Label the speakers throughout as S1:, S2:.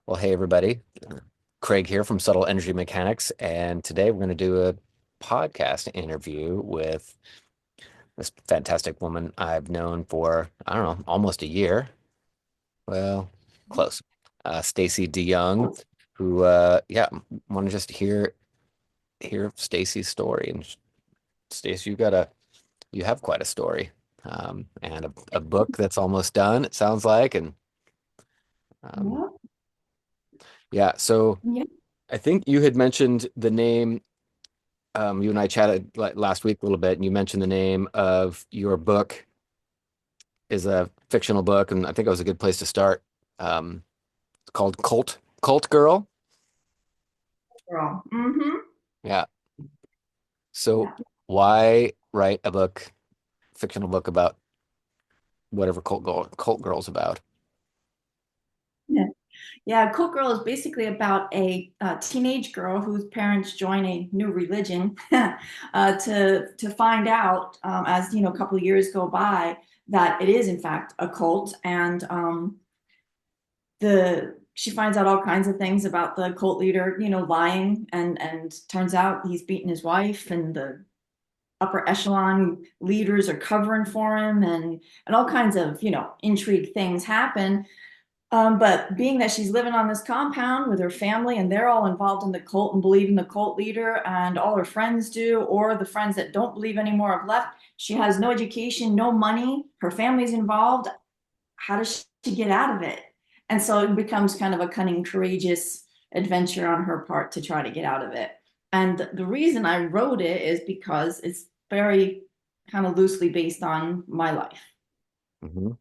S1: Well, hey everybody. Craig here from Subtle Energy Mechanics, and today we're going to do a podcast interview with this fantastic woman I've known for, I don't know, almost a year. Well, close. Stacy DeYoung, who yeah, want to just hear Stacy's story. And Stacy, you have quite a story. And a book that's almost done, it sounds like, and um
S2: Yeah,
S1: yeah, so
S2: yeah,
S1: I think you had mentioned the name. You and I chatted last week a little bit, and you mentioned the name of your book is a fictional book, and I think it was a good place to start. It's called Cult Girl.
S2: girl. Mm-hmm.
S1: Yeah. So
S2: Yeah.
S1: why write a fictional book about whatever cult girl's about?
S2: Yeah. Yeah. Cool Girl is basically about a teenage girl whose parents join a new religion to find out, as a couple of years go by, that it is in fact a cult, and the she finds out all kinds of things about the cult leader, lying, and turns out he's beaten his wife, and the upper echelon leaders are covering for him, and all kinds of intrigue things happen. But being that she's living on this compound with her family and they're all involved in the cult and believe in the cult leader, and all her friends do, or the friends that don't believe anymore have left, she has no education, no money, her family's involved. How does she get out of it? And so it becomes kind of a cunning, courageous adventure on her part to try to get out of it. And the reason I wrote it is because it's very kind of loosely based on my life.
S1: Hmm.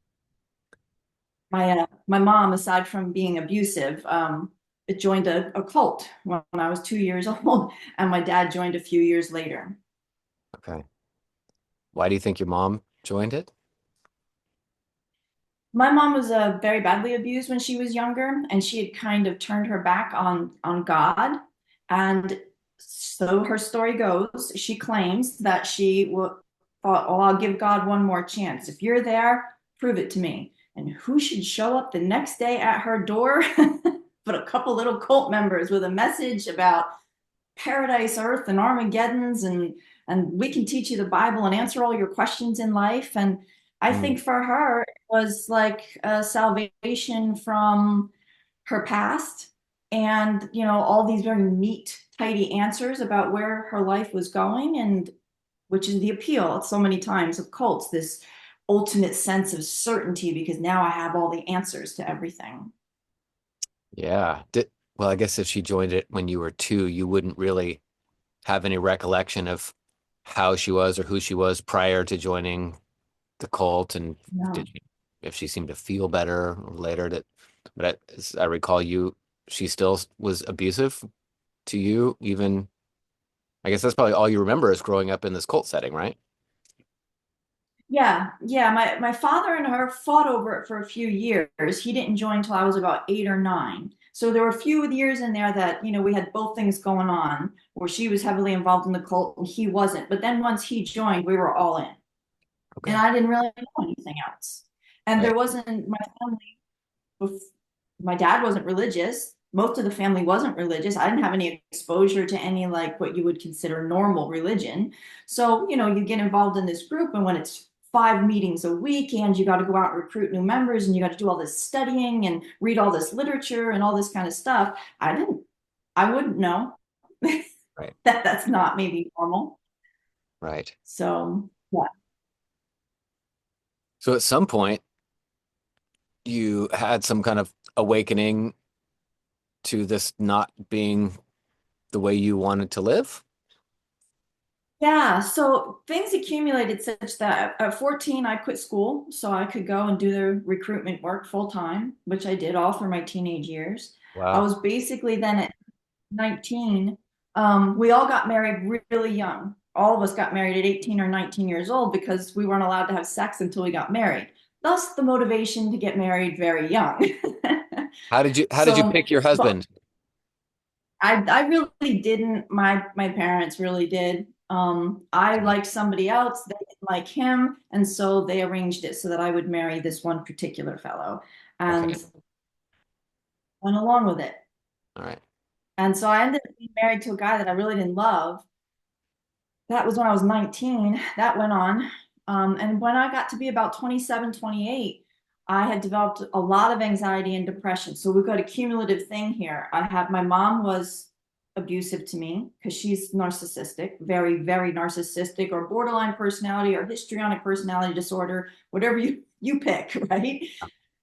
S2: My mom, aside from being abusive, it joined a cult when I was 2 years old, and my dad joined a few years later.
S1: Okay. Why do you think your mom joined it?
S2: My mom was very badly abused when she was younger, and she had kind of turned her back on God. And so her story goes, she claims that thought, "Oh, I'll give God one more chance. If you're there, prove it to me." And who should show up the next day at her door but a couple little cult members with a message about paradise, earth, and Armageddon's, and we can teach you the Bible and answer all your questions in life. And I
S1: Mm.
S2: think for her, it was like a salvation from her past, and all these very neat, tidy answers about where her life was going, and which is the appeal so many times of cults, this ultimate sense of certainty because now I have all the answers to everything.
S1: Yeah. Well, I guess if she joined it when you were two, you wouldn't really have any recollection of how she was or who she was prior to joining the cult, and
S2: Yeah.
S1: did she, if she seemed to feel better later. But as I recall, she still was abusive to you, even. I guess that's probably all you remember is growing up in this cult setting, right?
S2: Yeah, yeah. My father and her fought over it for a few years. He didn't join until I was about 8 or 9. So there were a few years in there that, we had both things going on, where she was heavily involved in the cult and he wasn't. But then once he joined, we were all in. And
S1: Okay.
S2: I didn't really know anything else. And
S1: Right.
S2: there wasn't my family, my dad wasn't religious. Most of the family wasn't religious. I didn't have any exposure to any like what you would consider normal religion. So, you get involved in this group, and when it's 5 meetings a week and you got to go out and recruit new members and you got to do all this studying and read all this literature and all this kind of stuff, I wouldn't know that
S1: Right.
S2: that's not maybe normal.
S1: Right.
S2: So, yeah.
S1: So at some point, you had some kind of awakening to this not being the way you wanted to live.
S2: Yeah, so things accumulated such that at 14, I quit school so I could go and do the recruitment work full time, which I did all through my teenage years. I
S1: Wow.
S2: was basically then at 19. We all got married really young. All of us got married at 18 or 19 years old because we weren't allowed to have sex until we got married. Thus, the motivation to get married very young.
S1: How did you
S2: So,
S1: pick your
S2: but
S1: husband?
S2: I really didn't. My parents really did. I
S1: Okay.
S2: liked somebody else. They didn't like him, and so they arranged it so that I would marry this one particular fellow.
S1: Okay.
S2: And went along with it.
S1: All right.
S2: And so I ended up being married to a guy that I really didn't love. That was when I was 19. That went on. And when I got to be about 27, 28, I had developed a lot of anxiety and depression. So we've got a cumulative thing here. My mom was abusive to me because she's narcissistic, very, very narcissistic, or borderline personality or histrionic personality disorder, whatever you pick, right?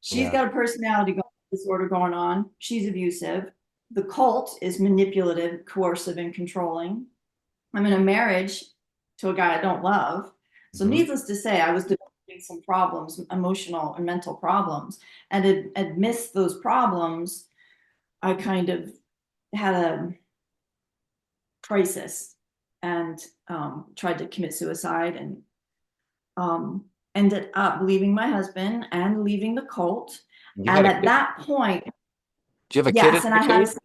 S2: She's
S1: Yeah.
S2: got a disorder going on. She's abusive. The cult is manipulative, coercive, and controlling. I'm in a marriage to a guy I don't love. So,
S1: Hmm.
S2: needless to say, I was developing some problems, emotional and mental problems. And amidst those problems, I kind of had a crisis and tried to commit suicide and um, ended up leaving my husband and leaving the cult.
S1: You had
S2: And
S1: a
S2: at
S1: kid?
S2: that point,
S1: Do you have a kid in
S2: yes, and
S1: there
S2: I had
S1: too?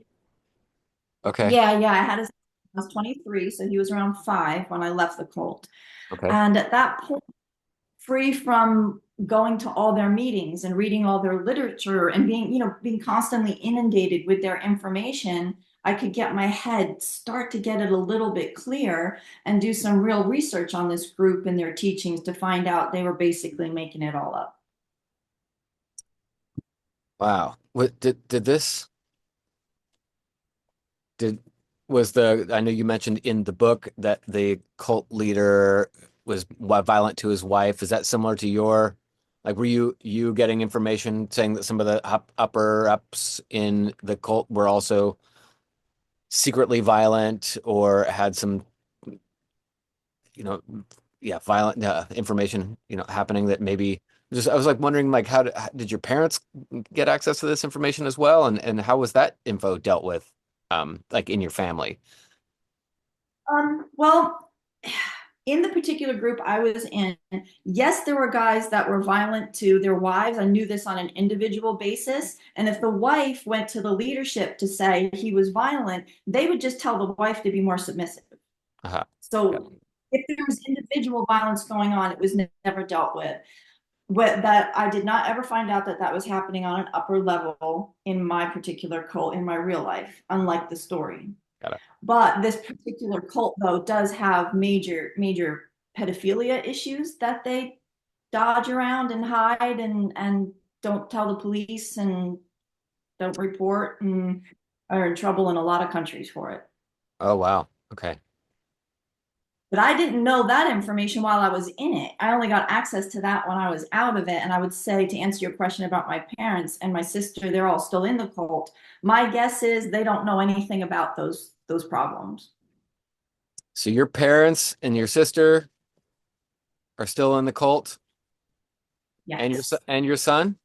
S2: a,
S1: Okay.
S2: yeah, I had a, I was 23, so he was around 5 when I left the cult.
S1: Okay.
S2: And at that point, free from going to all their meetings and reading all their literature and being constantly inundated with their information, I could get my head, start to get it a little bit clear and do some real research on this group and their teachings to find out they were basically making it all up.
S1: Wow. What did this did was the I know you mentioned in the book that the cult leader was violent to his wife. Is that similar to your like were you getting information saying that some of the upper ups in the cult were also secretly violent or had some, you know, yeah, violent information, happening that maybe just I was like wondering like how did your parents get access to this information as well and how was that info dealt with like in your family?
S2: Well, in the particular group I was in, yes, there were guys that were violent to their wives. I knew this on an individual basis. And if the wife went to the leadership to say he was violent, they would just tell the wife to be more submissive.
S1: Uh-huh. Yeah.
S2: So if there was individual violence going on, it was never dealt with. That I did not ever find out that that was happening on an upper level in my particular cult in my real life, unlike the story.
S1: Got it.
S2: But this particular cult, though, does have major pedophilia issues that they dodge around and hide and don't tell the police and don't report and are in trouble in a lot of countries for it.
S1: Oh wow. Okay.
S2: But I didn't know that information while I was in it. I only got access to that when I was out of it. And I would say, to answer your question about my parents and my sister, they're all still in the cult. My guess is they don't know anything about those problems.
S1: So your parents and your sister are still in the cult and
S2: Yes.
S1: your son?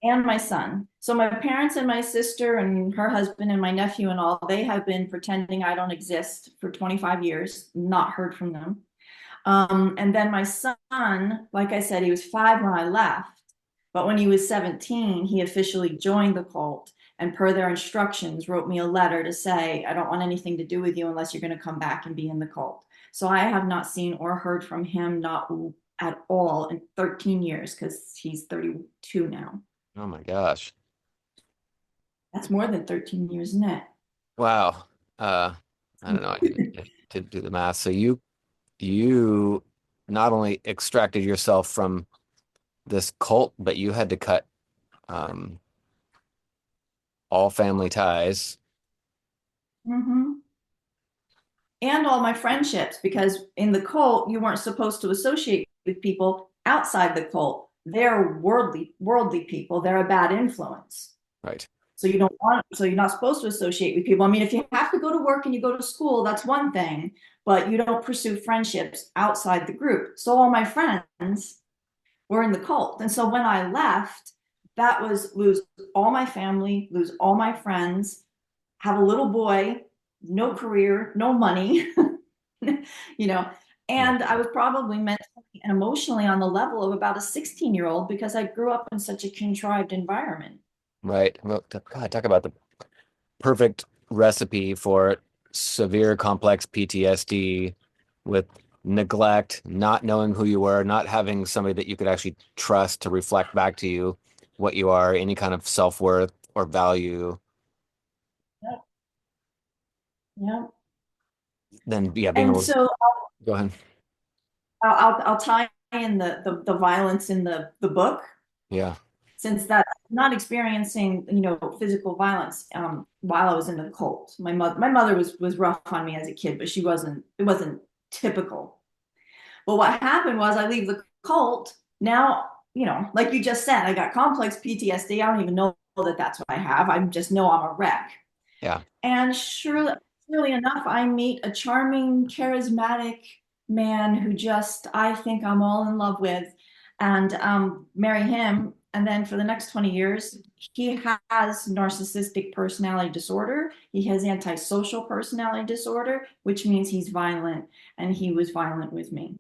S2: And my son. So my parents and my sister and her husband and my nephew and all, they have been pretending I don't exist for 25 years, not heard from them. And then my son, like I said, he was 5 when I left, but when he was 17, he officially joined the cult and per their instructions wrote me a letter to say, I don't want anything to do with you unless you're going to come back and be in the cult. So I have not seen or heard from him, not at all, in 13 years because he's 32 now.
S1: Oh my gosh.
S2: That's more than 13 years, isn't it?
S1: Wow. I don't know. I didn't do the math. So you not only extracted yourself from this cult, but you had to cut um, all family ties.
S2: Mm-hmm. And all my friendships, because in the cult, you weren't supposed to associate with people outside the cult. They're worldly people. They're a bad influence.
S1: Right.
S2: So you're not supposed to associate with people. I mean, if you have to go to work and you go to school, that's one thing, but you don't pursue friendships outside the group. So all my friends were in the cult. And so when I left, that was lose all my family, lose all my friends, have a little boy, no career, no money, you know.
S1: My
S2: And I
S1: God.
S2: was probably mentally and emotionally on the level of about a 16-year-old because I grew up in such a contrived environment.
S1: Right. Well, God, talk about the perfect recipe for severe complex PTSD with neglect, not knowing who you were, not having somebody that you could actually trust to reflect back to you what you are, any kind of self-worth. or value
S2: Yep. Yep.
S1: than, yeah, being
S2: And
S1: able to
S2: so
S1: go ahead.
S2: I'll tie in the violence in the book,
S1: Yeah.
S2: since that not experiencing, physical violence while I was in the cult. My mother was rough on me as a kid, but it wasn't typical. But what happened was I leave the cult. Now, like you just said, I got complex PTSD. I don't even know that that's what I have. I just know I'm a wreck.
S1: Yeah.
S2: And surely enough, I meet a charming, charismatic man who just I think I'm all in love with, and marry him. And then for the next 20 years, he has narcissistic personality disorder. He has antisocial personality disorder, which means he's violent, and he was violent with me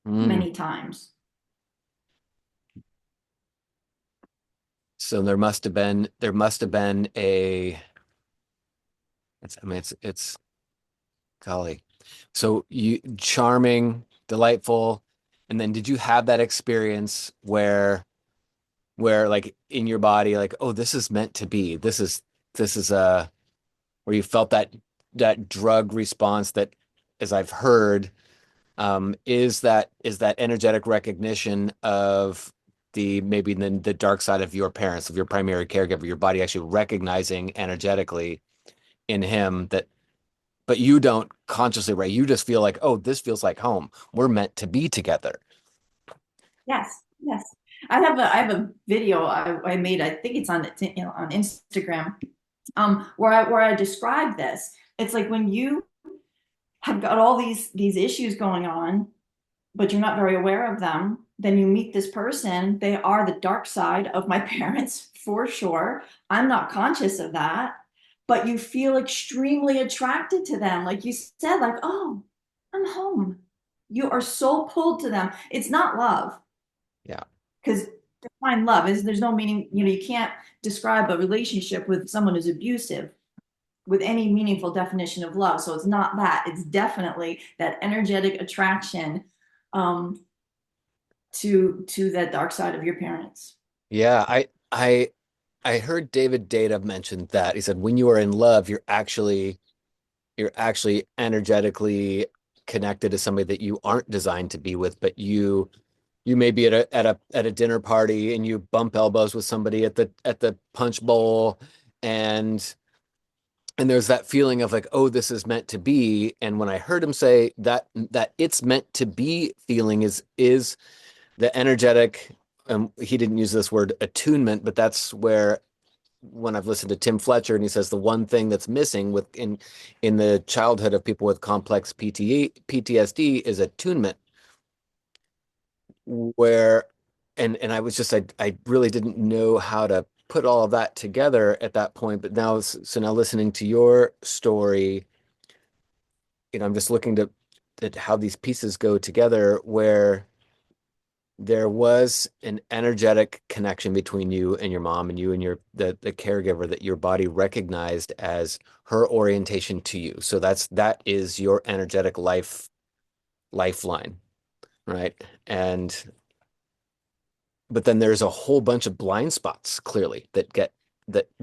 S1: Mm.
S2: many times.
S1: So there must have been a, it's, I mean, it's golly. So you charming, delightful, and then did you have that experience where like in your body, like, oh, this is meant to be. This is where you felt that drug response that, as I've heard, is that energetic recognition of the maybe the dark side of your parents, of your primary caregiver, your body actually recognizing energetically in him that, but you don't consciously, right? You just feel like, oh, this feels like home. We're meant to be together.
S2: Yes, yes. I have a video I made. I think it's on Instagram, where I describe this. It's like when you have got all these issues going on, but you're not very aware of them, then you meet this person. They are the dark side of my parents for sure. I'm not conscious of that, but you feel extremely attracted to them. Like you said, like, oh, I'm home. You are so pulled to them. It's not love,
S1: Yeah.
S2: because define love is there's no meaning. You can't describe a relationship with someone who's abusive with any meaningful definition of love. So it's not that. It's definitely that energetic attraction, um, to that dark side of your parents.
S1: Yeah, I heard David Data mention that. He said when you are in love, you're actually energetically connected to somebody that you aren't designed to be with, but you may be at a dinner party and you bump elbows with somebody at the punch bowl, and there's that feeling of like, oh, this is meant to be. And when I heard him say that it's meant to be feeling is the energetic, he didn't use this word attunement, but that's where, when I've listened to Tim Fletcher, and he says the one thing that's missing in the childhood of people with complex PTSD is attunement, where, and I was just, I really didn't know how to put all of that together at that point. But now, so now listening to your story, I'm just looking to at how these pieces go together, where there was an energetic connection between you and your mom, and you and the caregiver, that your body recognized as her orientation to you. So that is your energetic lifeline, right? And but then there's a whole bunch of blind spots, clearly, that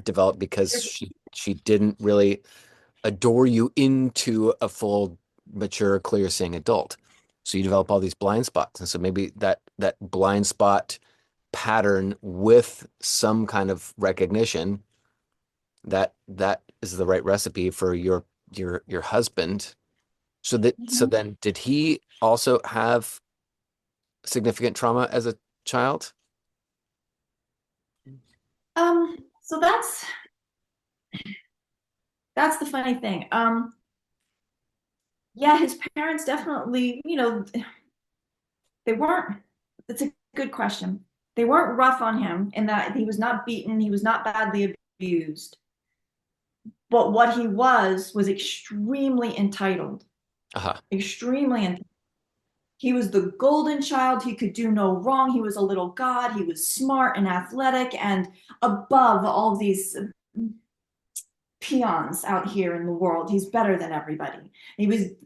S1: develop because she didn't really adore you into a full, mature, clear seeing adult. So you develop all these blind spots. And so maybe that blind spot pattern with some kind of recognition, that is the right recipe for your husband. So
S2: Mhm.
S1: then, did he also have significant trauma as a child?
S2: So that's the funny thing. Yeah, his parents definitely, they weren't. That's a good question. They weren't rough on him in that he was not beaten, he was not badly abused. But what he was extremely entitled,
S1: Uh-huh.
S2: extremely entitled. He was the golden child. He could do no wrong. He was a little god. He was smart and athletic and above all these peons out here in the world. He's better than everybody.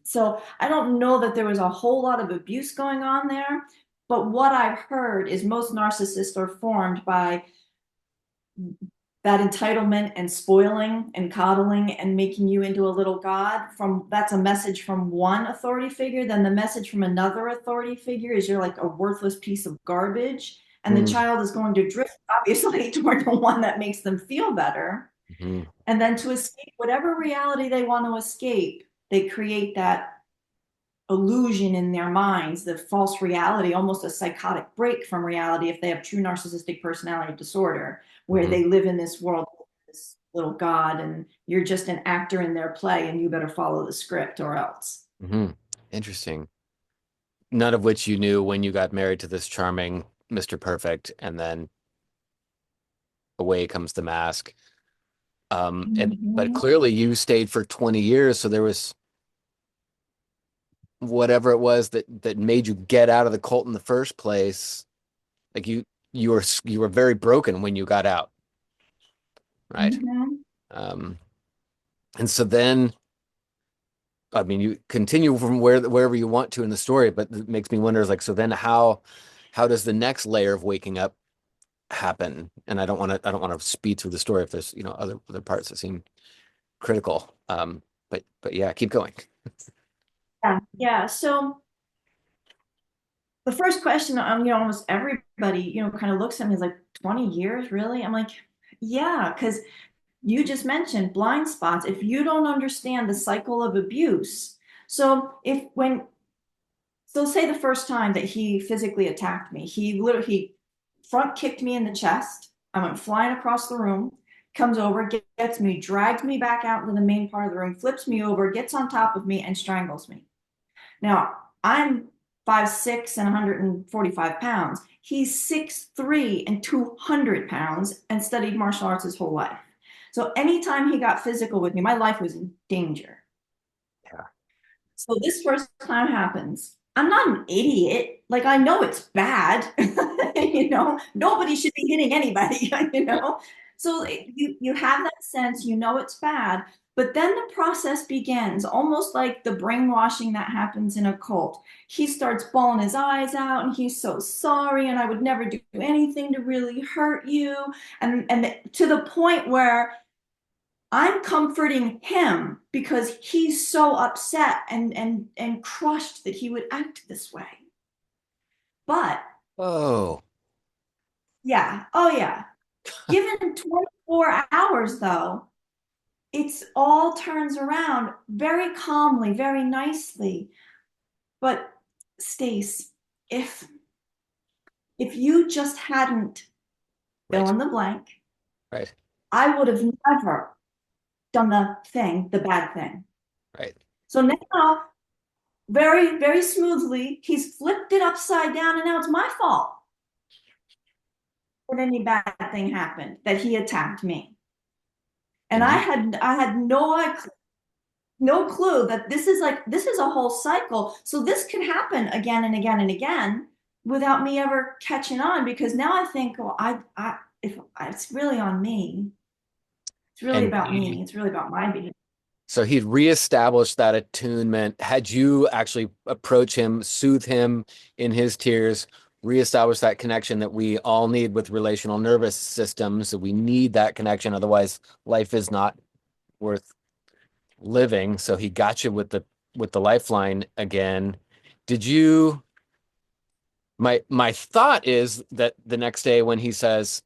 S2: So I don't know that there was a whole lot of abuse going on there. But what I've heard is most narcissists are formed by that entitlement and spoiling and coddling and making you into a little god, from that's a message from one authority figure. Then the message from another authority figure is you're like a worthless piece of garbage, and the
S1: Mm,
S2: child is going to drift obviously toward the one that makes them feel better.
S1: mhm,
S2: And then to escape whatever reality they want to escape, they create that illusion in their minds, the false reality, almost a psychotic break from reality if they have true narcissistic personality disorder, where
S1: mhm,
S2: they live in this world, this little god, and you're just an actor in their play and you better follow the script or else.
S1: mhm. Interesting. None of which you knew when you got married to this charming Mr. Perfect, and then away comes the mask. But
S2: Mhm.
S1: clearly you stayed for 20 years, so there was whatever it was that made you get out of the cult in the first place. Like you were very broken when you got out, right?
S2: Mhm.
S1: Um, and so then, I mean, you continue from wherever you want to in the story, but it makes me wonder, is like, so then how does the next layer of waking up happen? And I don't want to speed through the story if there's, other parts that seem critical. But yeah, keep going.
S2: Yeah. Yeah. So the first question, almost everybody, kind of looks at me is like, 20 years, really? I'm like, yeah, because you just mentioned blind spots. If you don't understand the cycle of abuse, so if when so say the first time that he physically attacked me, he front kicked me in the chest. I went flying across the room, comes over, gets me, drags me back out into the main part of the room, flips me over, gets on top of me, and strangles me. Now, I'm 5'6" and 145 pounds. He's 6'3" and 200 pounds and studied martial arts his whole life. So anytime he got physical with me, my life was in danger.
S1: Yeah.
S2: So this first time happens. I'm not an idiot. Like, I know it's bad. Nobody should be hitting anybody, So you have that sense, it's bad, but then the process begins, almost like the brainwashing that happens in a cult. He starts bawling his eyes out and he's so sorry, and I would never do anything to really hurt you. And to the point where I'm comforting him because he's so upset and crushed that he would act this way. But
S1: Oh,
S2: yeah, oh yeah. Given 24 hours though, it's all turns around very calmly, very nicely. But Stace, if if you just hadn't fill
S1: right,
S2: in the blank,
S1: right,
S2: I would have never done the bad thing.
S1: right.
S2: So now, very, very smoothly, he's flipped it upside down, and now it's my fault that any bad thing happened, that he attacked me. And
S1: And
S2: I had no clue that this is a whole cycle. So this could happen again and again and again without me ever catching on, because now I think, well, I if it's really on me. It's really
S1: and
S2: about
S1: he
S2: me. It's really about my behavior.
S1: So he'd reestablished that attunement. Had you actually approach him, soothe him in his tears, reestablish that connection that we all need with relational nervous systems, that we need that connection, otherwise life is not worth living. So he got you with the lifeline again. Did you my thought is that the next day when he says,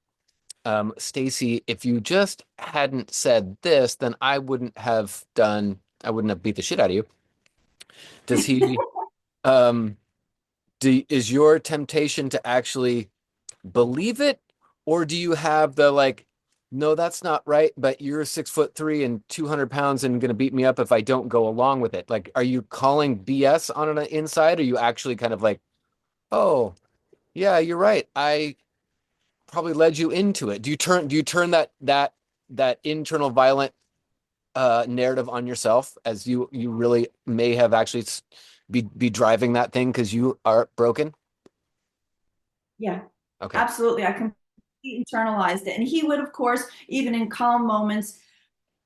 S1: Stacy, if you just hadn't said this, then I wouldn't have beat the shit out of you. Does he, um, is your temptation to actually believe it? Or do you have the like, no, that's not right, but you're 6'3" and 200 pounds and going to beat me up if I don't go along with it? Like, are you calling BS on an inside? Or are you actually kind of like, oh, yeah, you're right. I probably led you into it. Do you turn that internal violent narrative on yourself, as you really may have actually be driving that thing because you are broken?
S2: Yeah,
S1: Okay,
S2: absolutely. I completely internalized it. And he would, of course, even in calm moments,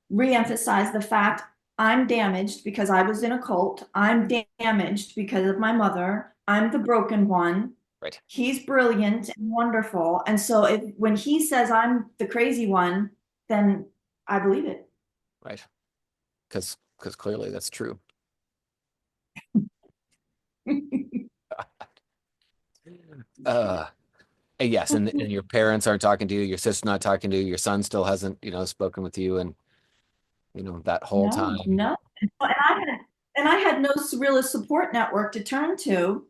S2: re-emphasize the fact I'm damaged because I was in a cult. I'm damaged because of my mother. I'm the broken one.
S1: right.
S2: He's brilliant and wonderful. And so when he says I'm the crazy one, then I believe it.
S1: Right. Because clearly that's true. Uh, and yes, and your parents aren't talking to you, your sister's not talking to you, your son still hasn't, spoken with you, and that whole
S2: No,
S1: time.
S2: no. And I had no real support network to turn to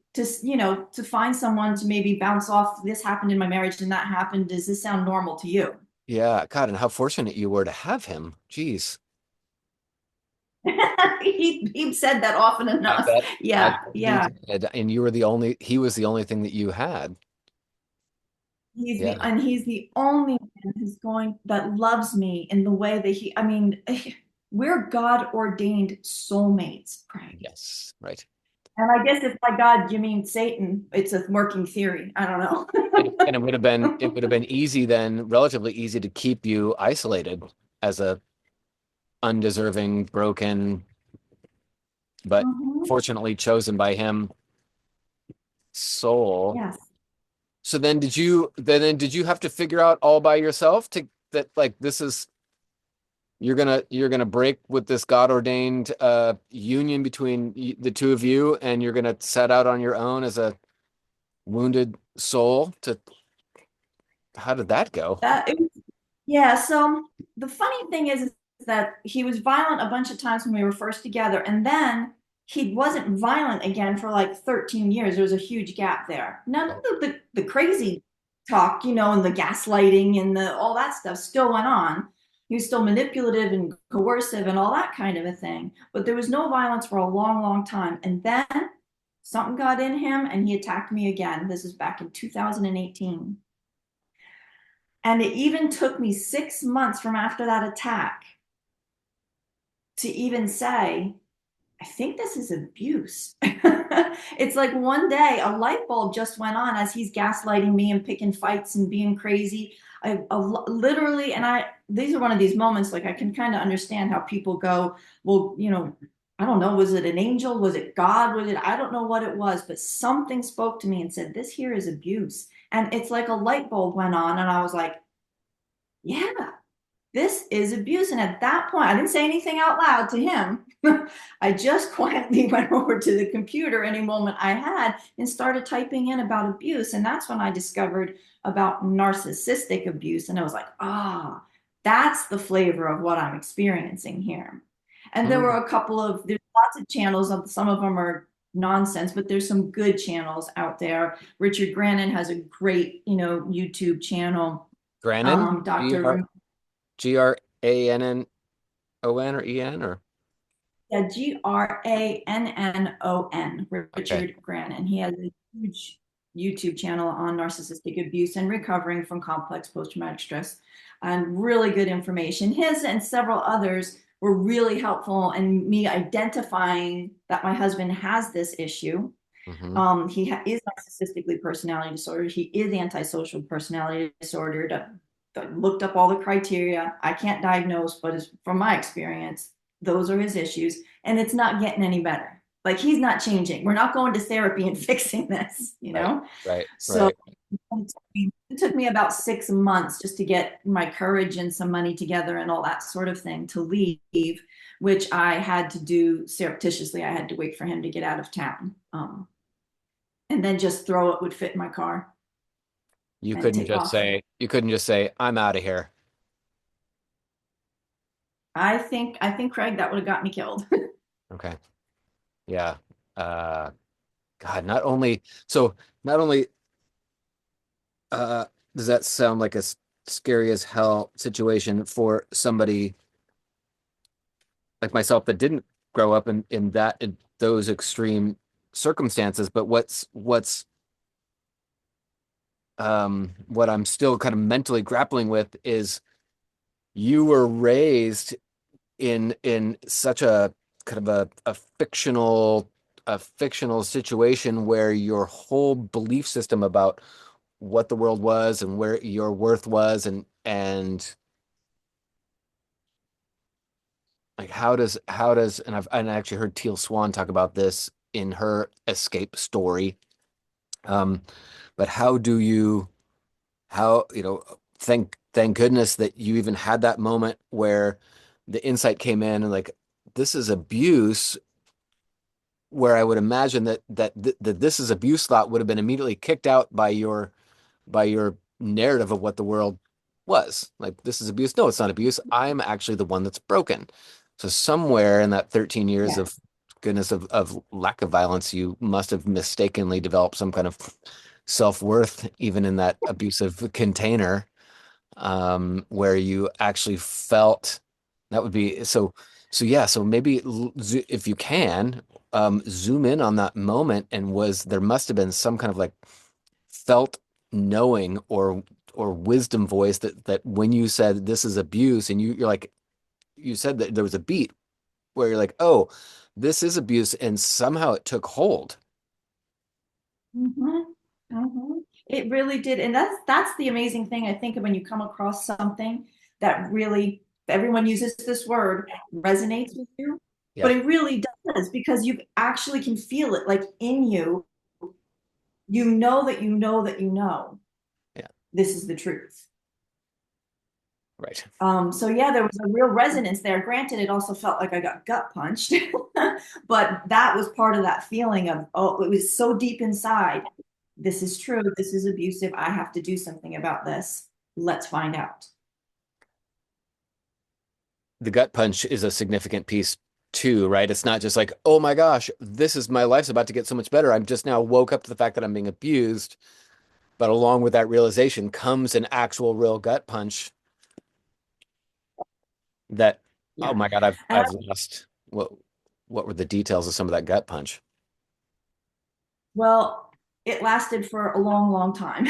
S2: find someone to maybe bounce off. This happened in my marriage and that happened. Does this sound normal to you?
S1: Yeah, God, and how fortunate you were to have him. Jeez.
S2: He said that often
S1: I
S2: enough.
S1: bet. I
S2: Yeah,
S1: bet he
S2: yeah.
S1: did. And he was the only thing that you had. Yeah.
S2: He's the only one that loves me in the way that I mean, we're God ordained soulmates, Craig.
S1: Yes. Right.
S2: And I guess if by God you mean Satan, it's a working theory. I don't
S1: And it
S2: know.
S1: would have been easy then, relatively easy to keep you isolated as a undeserving, broken, but
S2: Mhm.
S1: fortunately chosen by him soul.
S2: Yes.
S1: So then did you have to figure out all by yourself to that like this is you're gonna break with this God ordained union between the two of you, and you're gonna set out on your own as a wounded soul to how did that go?
S2: That it, yeah, so the funny thing is that he was violent a bunch of times when we were first together, and then he wasn't violent again for like 13 years. There was a huge gap there. None
S1: Oh,
S2: of the crazy talk, and the gaslighting and the all that stuff still went on. He was still manipulative and coercive and all that kind of a thing. But there was no violence for a long, long time. And then something got in him and he attacked me again. This is back in 2018. And it even took me 6 months from after that attack to even say, I think this is abuse. It's like one day a light bulb just went on as he's gaslighting me and picking fights and being crazy. Literally, these are one of these moments like I can kind of understand how people go, well, I don't know, was it an angel? Was it God? I don't know what it was, but something spoke to me and said, this here is abuse. And it's like a light bulb went on, and I was like, yeah, this is abuse. And at that point, I didn't say anything out loud to him. I just quietly went over to the computer any moment I had and started typing in about abuse. And that's when I discovered about narcissistic abuse. And I was like, that's the flavor of what I'm experiencing here. And there
S1: hmm.
S2: were there's lots of channels. Some of them are nonsense, but there's some good channels out there. Richard Grannon has a great, YouTube channel.
S1: Grannon?
S2: Dr.
S1: Grannon or En or
S2: Yeah, Grannon,
S1: okay.
S2: Richard Grannon. He has a huge YouTube channel on narcissistic abuse and recovering from complex post-traumatic stress, and really good information. His and several others were really helpful in me identifying that my husband has this issue.
S1: Hmm.
S2: Is narcissistically personality disorder. He is antisocial personality disorder. Looked up all the criteria. I can't diagnose, but from my experience, those are his issues, and it's not getting any better. Like he's not changing. We're not going to therapy and fixing this,
S1: Right, right,
S2: So
S1: right.
S2: it took me about 6 months just to get my courage and some money together and all that sort of thing to leave, which I had to do surreptitiously. I had to wait for him to get out of town. And then just throw it would fit in my car and take off.
S1: You couldn't just say, I'm out of here.
S2: I think Craig, that would have got me killed.
S1: Okay. Yeah. Uh God, not only uh does that sound like a scary as hell situation for somebody like myself that didn't grow up in those extreme circumstances, but what I'm still kind of mentally grappling with is you were raised in such a kind of a fictional situation where your whole belief system about what the world was and where your worth was and like how does and I actually heard Teal Swan talk about this in her escape story. um but how do you how thank goodness that you even had that moment where the insight came in and like this is abuse, where I would imagine that this is abuse thought would have been immediately kicked out by your narrative of what the world was. Like, this is abuse. No, it's not abuse. I'm actually the one that's broken. So somewhere in that 13 years
S2: Yeah.
S1: of goodness of lack of violence, you must have mistakenly developed some kind of self-worth, even in that abusive container, where you actually felt that would be so. So yeah, so maybe if you can, zoom in on that moment, and was there must have been some kind of like felt knowing or wisdom voice that when you said this is abuse, and you're like, you said that there was a beat where you're like, oh, this is abuse, and somehow it took hold.
S2: hmm It really did. And that's the amazing thing, I think, when you come across something that really, everyone uses this word, resonates with you, but
S1: Yeah,
S2: it really does, because you actually can feel it like in you. You know that you know that you know
S1: yeah,
S2: this is the truth.
S1: right.
S2: So yeah, there was a real resonance there. Granted, it also felt like I got gut punched, but that was part of that feeling of, oh, it was so deep inside. This is true. This is abusive. I have to do something about this. Let's find out.
S1: The gut punch is a significant piece too, right? It's not just like, oh my gosh, this is my life's about to get so much better. I'm just now woke up to the fact that I'm being abused. But along with that realization comes an actual real gut punch that, oh
S2: Yeah.
S1: my God,
S2: And
S1: I've lost what were the details of some of that gut punch?
S2: well, it lasted for a long, long time.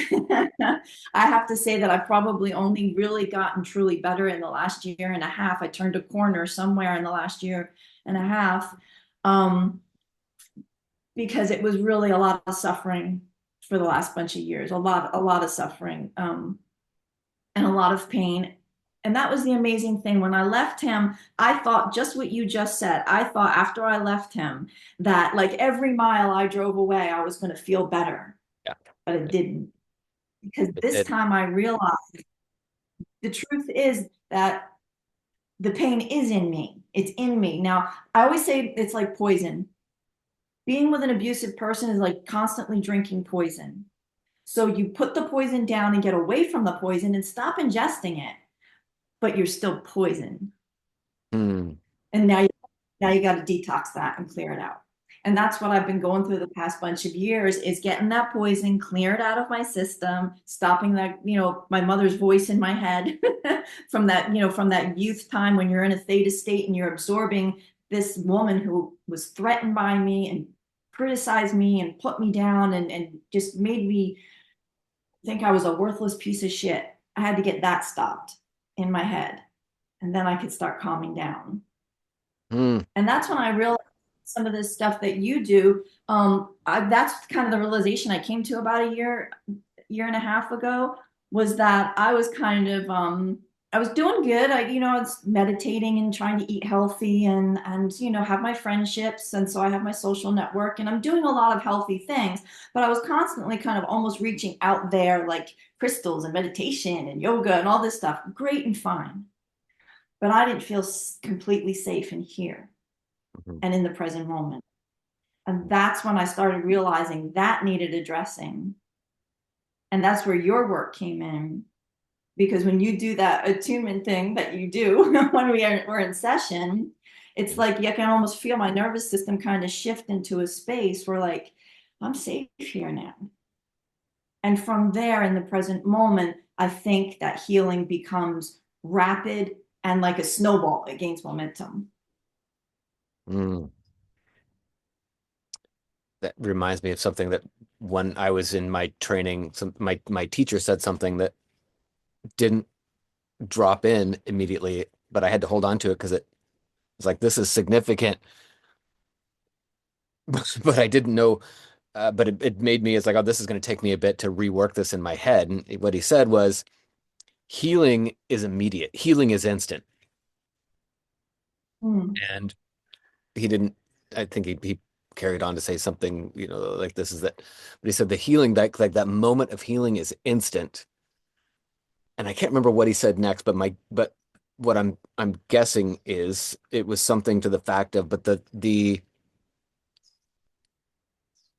S2: I have to say that I've probably only really gotten truly better in the last year and a half. I turned a corner somewhere in the last year and a half. Um, because it was really a lot of suffering for the last bunch of years, a lot of suffering, and a lot of pain. And that was the amazing thing. When I left him, I thought just what you just said. I thought after I left him that like every mile I drove away, I was going to feel better,
S1: Yeah,
S2: but it didn't. Because
S1: it
S2: this
S1: did.
S2: time I realized the truth is that the pain is in me. It's in me. Now, I always say it's like poison. Being with an abusive person is like constantly drinking poison. So you put the poison down and get away from the poison and stop ingesting it, but you're still poison.
S1: Hmm.
S2: And now you got to detox that and clear it out. And that's what I've been going through the past bunch of years, is getting that poison cleared out of my system, stopping that, my mother's voice in my head from that, from that youth time when you're in a theta state and you're absorbing this woman who was threatened by me and criticized me and put me down and just made me think I was a worthless piece of shit. I had to get that stopped in my head. And then I could start calming down.
S1: Hmm.
S2: And that's when I realized some of this stuff that you do. That's kind of the realization I came to about a year and a half ago, was that I was kind of I was doing good. I was meditating and trying to eat healthy and have my friendships, and so I have my social network and I'm doing a lot of healthy things, but I was constantly kind of almost reaching out there, like crystals and meditation and yoga and all this stuff. Great and fine. But I didn't feel completely safe in here
S1: Mhm.
S2: and in the present moment. And that's when I started realizing that needed addressing. And that's where your work came in. Because when you do that attunement thing that you do when we're in session, it's like you can almost feel my nervous system kind of shift into a space where, like, I'm safe here now. And from there, in the present moment, I think that healing becomes rapid and like a snowball, it gains momentum.
S1: Hmm. That reminds me of something that when I was in my training, my teacher said something that didn't drop in immediately, but I had to hold on to it because it was like, this is significant, but I didn't know. But it made me, it's like, oh, this is going to take me a bit to rework this in my head. And what he said was, healing is immediate, healing is instant.
S2: Mm.
S1: And he didn't, I think he carried on to say something, like this is that. But he said the healing, that like that moment of healing is instant. and I can't remember what he said next, but what I'm guessing is it was something to the fact of, but the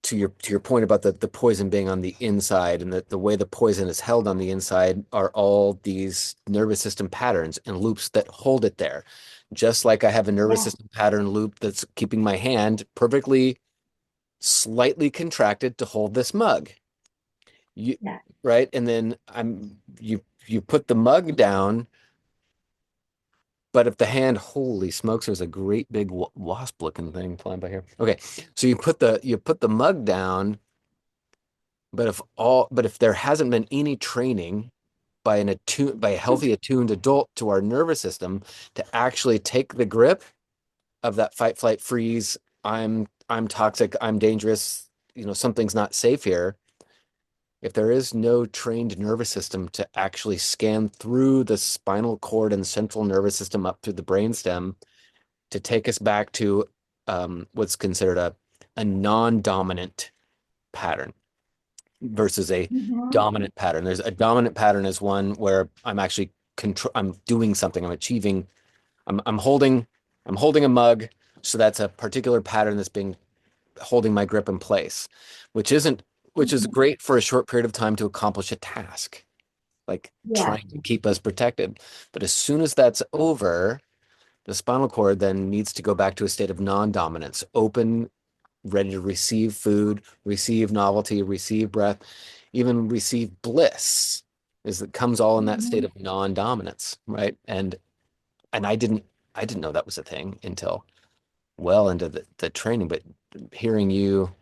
S1: to your point about the poison being on the inside, and that the way the poison is held on the inside are all these nervous system patterns and loops that hold it there. Just like I have a nervous
S2: Yeah,
S1: system pattern loop that's keeping my hand perfectly slightly contracted to hold this mug. You
S2: yeah.
S1: right? And then you put the mug down, but if the hand, holy smokes, there's a great big wasp looking thing flying by here. Okay, so you put the mug down, but if there hasn't been any training by a healthy attuned adult to our nervous system to actually take the grip of that fight, flight, freeze, I'm toxic, I'm dangerous, something's not safe here. If there is no trained nervous system to actually scan through the spinal cord and central nervous system up through the brainstem to take us back to what's considered a non-dominant pattern versus a
S2: Hmm.
S1: dominant pattern. There's a dominant pattern is one where I'm actually I'm doing something, I'm achieving, I'm holding a mug. So that's a particular pattern that's being holding my grip in place, which isn't which is great for a short period of time to accomplish a task, like
S2: Yeah.
S1: trying to keep us protected. But as soon as that's over, the spinal cord then needs to go back to a state of non-dominance, open, ready to receive food, receive novelty, receive breath, even receive bliss. Is it comes all in that state
S2: Mhm.
S1: of non-dominance, right? And I didn't know that was a thing until well into the training, but hearing you,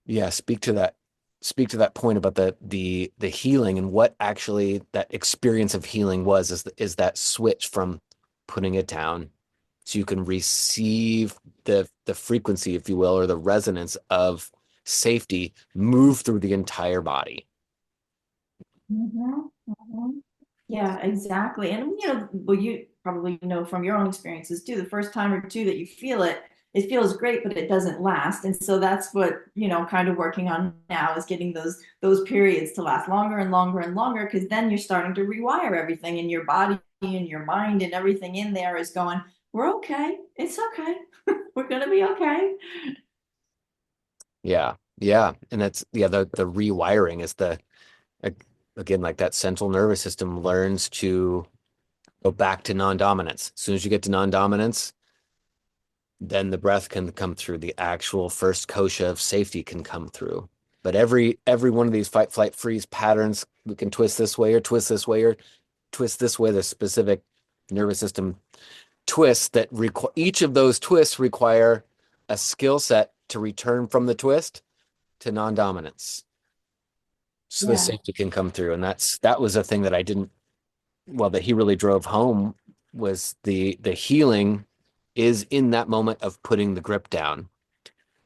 S1: yeah, speak to that point about the healing and what actually that experience of healing was is that switch from putting it down so you can receive the frequency, if you will, or the resonance of safety move through the entire body.
S2: Mhm, mhm. Yeah, exactly. And well, you probably know from your own experiences too, the first time or two that you feel it, it feels great, but it doesn't last. And so that's what, kind of working on now is getting those periods to last longer and longer and longer, because then you're starting to rewire everything in your body and your mind, and everything in there is going, we're okay. It's okay. We're gonna be okay.
S1: Yeah. Yeah. And that's yeah, the rewiring is again, like that central nervous system learns to go back to non-dominance. As soon as you get to non-dominance, then the breath can come through. The actual first kosha of safety can come through. But every one of these fight, flight, freeze patterns, we can twist this way or twist this way or twist this way. The specific nervous system twists that require each of those twists require a skill set to return from the twist to non-dominance. So the
S2: Yeah.
S1: safety can come through. And that was a thing that I didn't well, that he really drove home was the healing is in that moment of putting the grip down.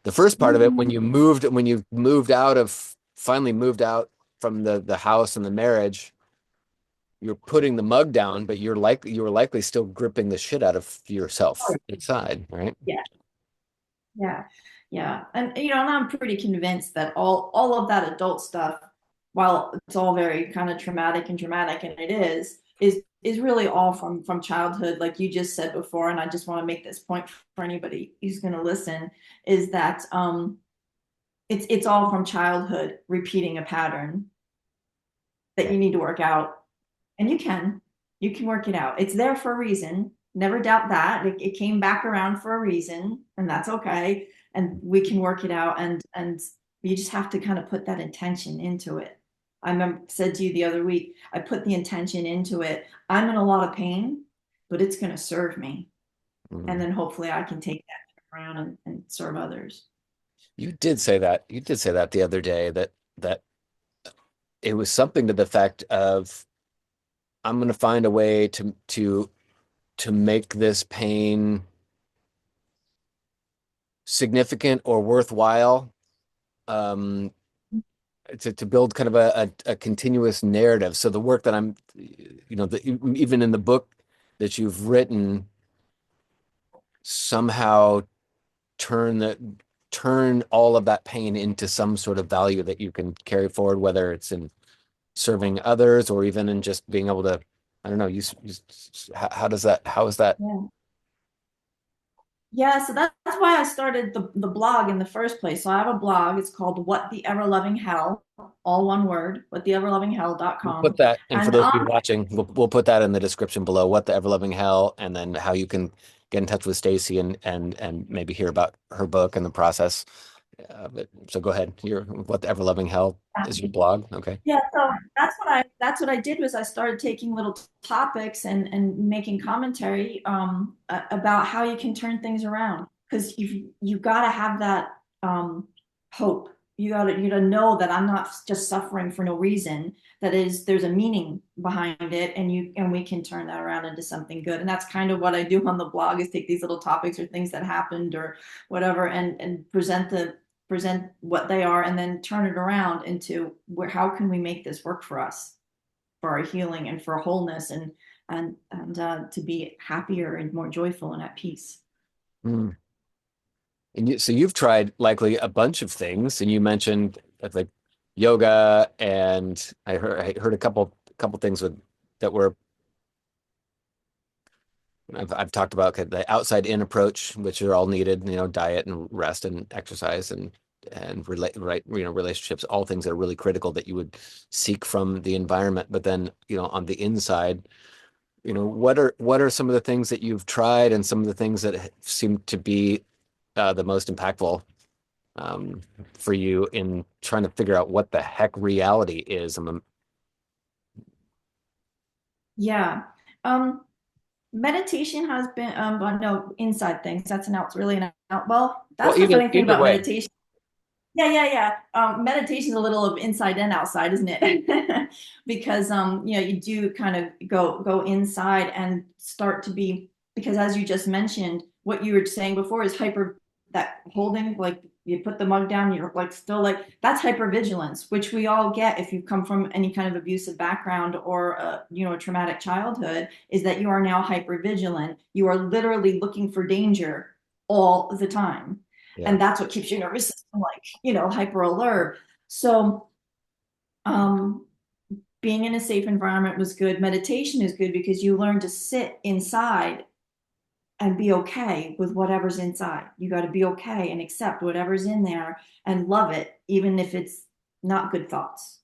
S1: The first part of it,
S2: Mhm.
S1: when you moved out of finally moved out from the house and the marriage, you're putting the mug down, but you were likely still gripping the shit out of yourself inside, right?
S2: Yeah. Yeah, yeah, and I'm pretty convinced that all of that adult stuff, while it's all very kind of traumatic and dramatic, and it is really all from childhood, like you just said before. And I just want to make this point for anybody who's going to listen, is that it's all from childhood, repeating a pattern that
S1: Yeah.
S2: you need to work out, and you can work it out. It's there for a reason. Never doubt that it came back around for a reason, and that's okay. And we can work it out, and you just have to kind of put that intention into it. I remember said to you the other week, I put the intention into it. I'm in a lot of pain, but it's going to serve me, and
S1: Mhm.
S2: then hopefully I can take that around and serve others.
S1: You did say that. You did say that the other day that it was something to the effect of I'm going to find a way to make this pain significant or worthwhile, um, to build kind of a continuous narrative. So the work that even in the book that you've written, somehow turn that. turn all of that pain into some sort of value that you can carry forward, whether it's in serving others or even in just being able to, I don't know, how does that, how is that?
S2: Yeah. Yeah, so that's why I started the blog in the first place. So I have a blog. It's called What the Ever Loving Hell, all one word,
S1: We'll
S2: whattheeverlovinghell.com.
S1: put that, and for
S2: And
S1: those of you watching, we'll put that in the description below, what the ever loving hell, and then how you can get in touch with Stacy and maybe hear about her book and the process. But so go ahead. Your what the ever loving hell is your blog. Okay.
S2: yeah, so that's what I did was I started taking little topics and making commentary about how you can turn things around because you got to have that hope. You gotta know that I'm not just suffering for no reason. That is, there's a meaning behind it, and we can turn that around into something good. And that's kind of what I do on the blog is take these little topics or things that happened or whatever and present what they are and then turn it around into how can we make this work for us for our healing and for wholeness and to be happier and more joyful and at peace.
S1: Hmm. And so you've tried likely a bunch of things, and you mentioned like yoga, and I heard a couple things that were I've talked about the outside in approach, which are all needed, diet and rest and exercise and relate right, relationships, all things that are really critical that you would seek from the environment. But then, on the inside, what are some of the things that you've tried and some of the things that seem to be the most impactful um, for you in trying to figure out what the heck reality is?
S2: Yeah. Meditation has been but no inside things. That's an out really an out. Well,
S1: Well,
S2: that's the
S1: either
S2: funny thing
S1: either
S2: about
S1: way.
S2: meditation. Yeah. Meditation is a little of inside and outside, isn't it? Because you do kind of go inside and start to be because as you just mentioned, what you were saying before is hyper that holding like you put the mug down, you're like still like that's hypervigilance, which we all get if you come from any kind of abusive background or a traumatic childhood, is that you are now hypervigilant. You are literally looking for danger all the time
S1: Yeah.
S2: and that's what keeps your nervous system like hyper alert. So um being in a safe environment was good. Meditation is good because you learn to sit inside and be okay with whatever's inside. You got to be okay and accept whatever's in there and love it even if it's not good thoughts.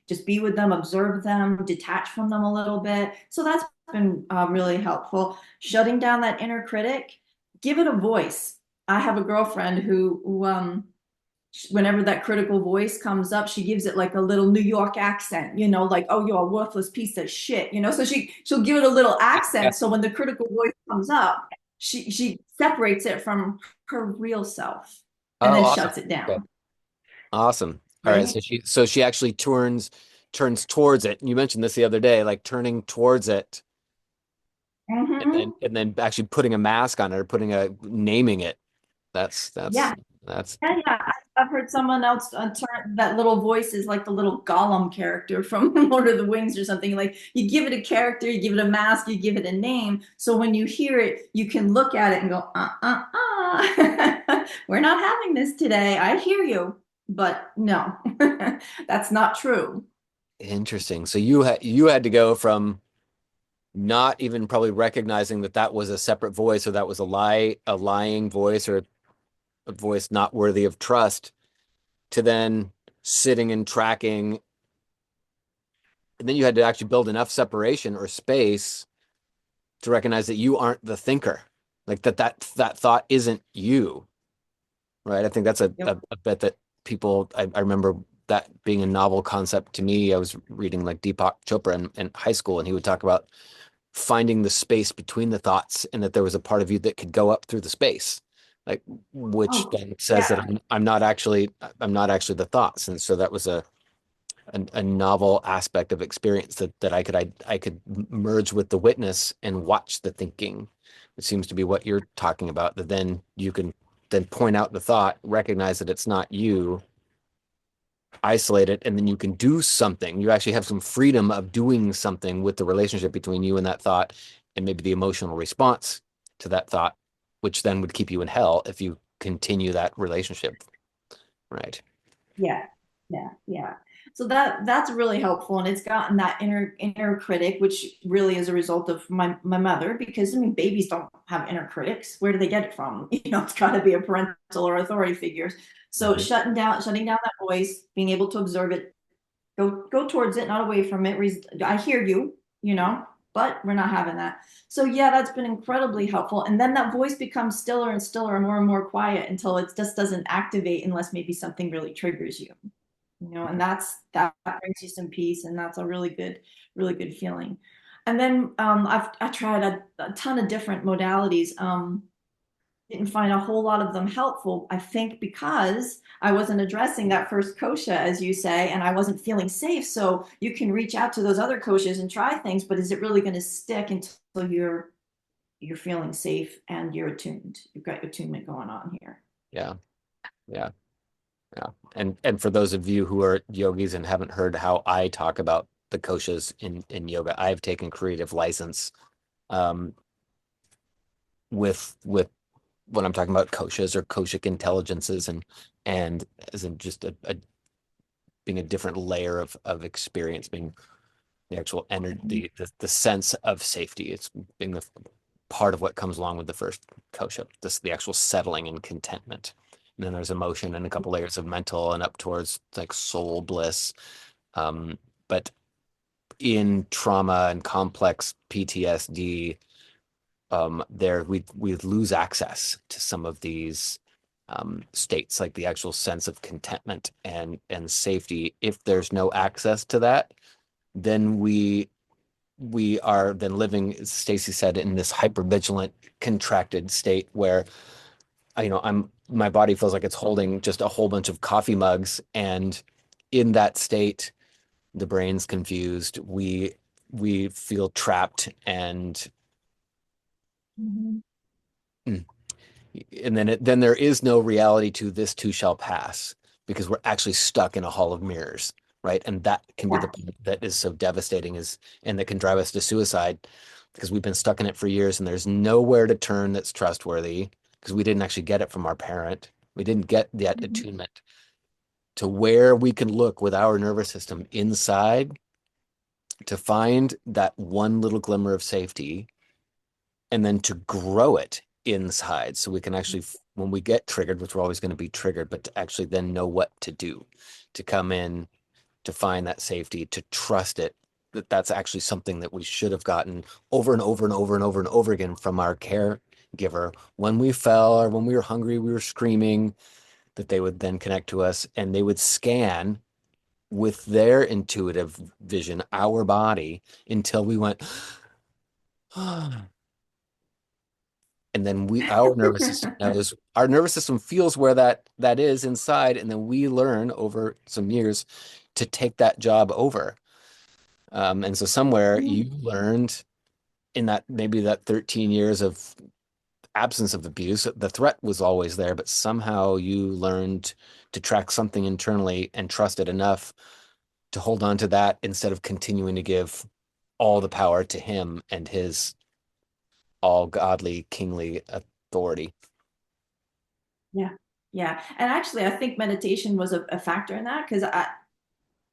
S2: Just be with them, observe them, detach from them a little bit. So that's been really helpful. Shutting down that inner critic, give it a voice. I have a girlfriend who whenever that critical voice comes up, she gives it like a little New York accent, like, oh, you're a worthless piece of shit, so she'll give it a little
S1: Yeah.
S2: accent. So when the critical voice comes up, she separates it from her real self and
S1: Oh,
S2: then
S1: awesome.
S2: shuts it
S1: Okay.
S2: down.
S1: Awesome. All right.
S2: Right.
S1: So she actually turns towards it. You mentioned this the other day, like turning towards it and then
S2: Mm-hmm.
S1: and then actually putting a mask on it or putting a naming it. That's that's
S2: Yeah.
S1: that's
S2: Yeah. I've heard someone else turn that little voice is like the little Gollum character from Lord of the Wings or something. Like you give it a character, you give it a mask, you give it a name. So when you hear it, you can look at it and go, we're not having this today. I hear you, but no, that's not true.
S1: interesting. So you had to go from not even probably recognizing that that was a separate voice or that was a lying voice or a voice not worthy of trust to then sitting and tracking. And then you had to actually build enough separation or space to recognize that you aren't the thinker, like that thought isn't you, right? I think that's
S2: Yep.
S1: a bit that people, I remember that being a novel concept to me. I was reading like Deepak Chopra in high school, and he would talk about finding the space between the thoughts and that there was a part of you that could go up through the space, like which
S2: Oh,
S1: then says that
S2: yeah.
S1: I'm not actually the thoughts. And so that was a novel aspect of experience that I could merge with the witness and watch the thinking. It seems to be what you're talking about, that then you can then point out the thought, recognize that it's not you, isolate it, and then you can do something. You actually have some freedom of doing something with the relationship between you and that thought and maybe the emotional response to that thought, which then would keep you in hell if you continue that relationship. Right.
S2: Yeah, yeah. So that's really helpful, and it's gotten that inner critic, which really is a result of my mother, because I mean, babies don't have inner critics. Where do they get it from? It's got to be a parental or authority figures. So
S1: Mhm.
S2: shutting down that voice, being able to observe it, go towards it, not away from it. I hear you, but we're not having that. So yeah, that's been incredibly helpful. And then that voice becomes stiller and stiller and more quiet until it just doesn't activate unless maybe something really triggers you. And that brings you some peace, and that's a really good feeling. And then I tried a ton of different modalities. Didn't find a whole lot of them helpful, I think, because I wasn't addressing that first kosha, as you say, and I wasn't feeling safe. So you can reach out to those other koshas and try things, but is it really going to stick until you're feeling safe and you're attuned? You've got your attunement going on here.
S1: Yeah. Yeah. Yeah. And for those of you who are yogis and haven't heard how I talk about the koshas in yoga, I've taken creative license um, with when I'm talking about koshas or koshic intelligences and as in just being a different layer of experience, being the actual energy, the sense of safety. It's being the part of what comes along with the first kosha, this the actual settling and contentment. And then there's emotion and a couple layers of mental and up towards like soul bliss. Um, but in trauma and complex PTSD, there we lose access to some of these states, like the actual sense of contentment and safety. If there's no access to that, then we are then living, as Stacy said, in this hypervigilant, contracted state where I'm my body feels like it's holding just a whole bunch of coffee mugs, and in that state, the brain's confused. We feel trapped
S2: Mhm.
S1: mm, and then there is no reality to this too shall pass because we're actually stuck in a hall of mirrors, right? And that can be the
S2: Yeah.
S1: part that is so devastating is and that can drive us to suicide because we've been stuck in it for years and there's nowhere to turn that's trustworthy because we didn't actually get it from our parent. We didn't get that
S2: Mhm.
S1: attunement to where we can look with our nervous system inside to find that one little glimmer of safety and then to grow it inside so we can actually when we get triggered, which we're always going to be triggered, but to actually then know what to do, to come in, to find that safety, to trust it, that that's actually something that we should have gotten over and over and over and over and over again from our caregiver. When we fell or when we were hungry, we were screaming, that they would then connect to us and they would scan with their intuitive vision our body until we went and then our nervous system knows, our nervous system feels where that is inside, and then we learn over some years to take that job over. And so somewhere you learned in that maybe that 13 years of absence of abuse, the threat was always there, but somehow you learned to track something internally and trust it enough to hold on to that instead of continuing to give all the power to him and his all godly, kingly authority.
S2: Yeah. Yeah. And actually, I think meditation was a factor in that because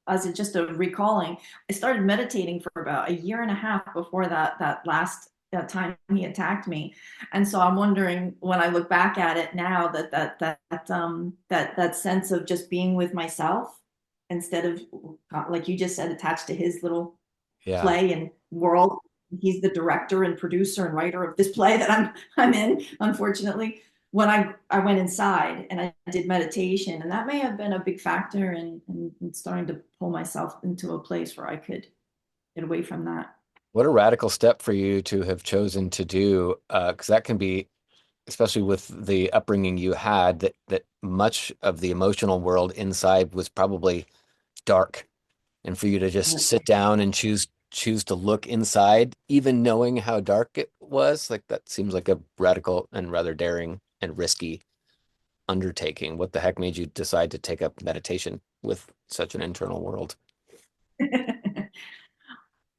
S2: as it just a recalling, I started meditating for about a year and a half before that last that time he attacked me. And so I'm wondering when I look back at it now that sense of just being with myself instead of like you just said, attached to his little
S1: Yeah.
S2: play and world. He's the director and producer and writer of this play that I'm in, unfortunately. When I went inside and I did meditation, and that may have been a big factor in starting to pull myself into a place where I could get away from that.
S1: What a radical step for you to have chosen to do, because that can be, especially with the upbringing you had, that much of the emotional world inside was probably dark, and for you to just sit down and choose to look inside, even knowing how dark it was, like that seems like a radical and rather daring and risky undertaking. What the heck made you decide to take up meditation with such an internal world?